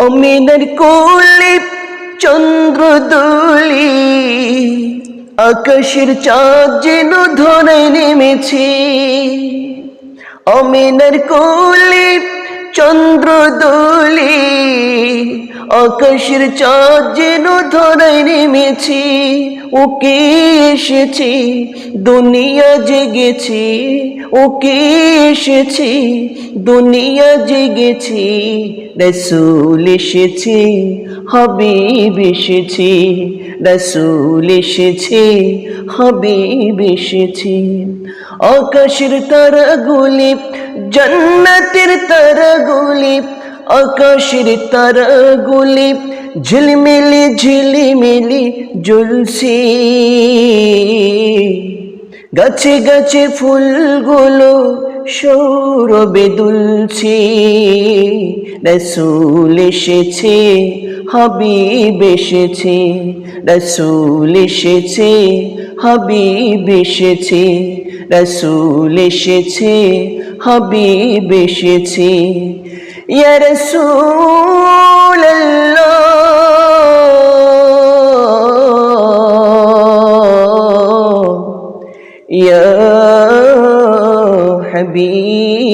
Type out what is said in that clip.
আমিনার কোলে চন্দ্র দুলি, আকাশের চাঁদ যেন ধরে নেমেছে। আমিনার কোলে চন্দ্র দুলি, আকাশের চাঁদ যেন ধরে নেমেছে। ওকে এসেছে দুনিয়া জেগেছে, ওকে এসেছে দুনিয়া জেগেছে। রাসূল এসেছে, হাবিব এসেছে, রাসূল এসেছে, হাবিব এসেছে। আকাশের তারাগুলি, জান্নাতের তারাগুলি, আকাশের তারাগুলি ঝিলমিলি ঝিলিমিলি জ্বলছে। গাছে গাছে ফুলগুলো সৌরভে দুলছে। রাসূল এসেছে, হাবিব এসেছে, রাসূল এসেছে, হাবিব এসেছে, রাসূল এসেছে, হাবিব এসেছে। ইয়া রাসূলাল্লাহ, ইয়া হাবিবাল্লাহ।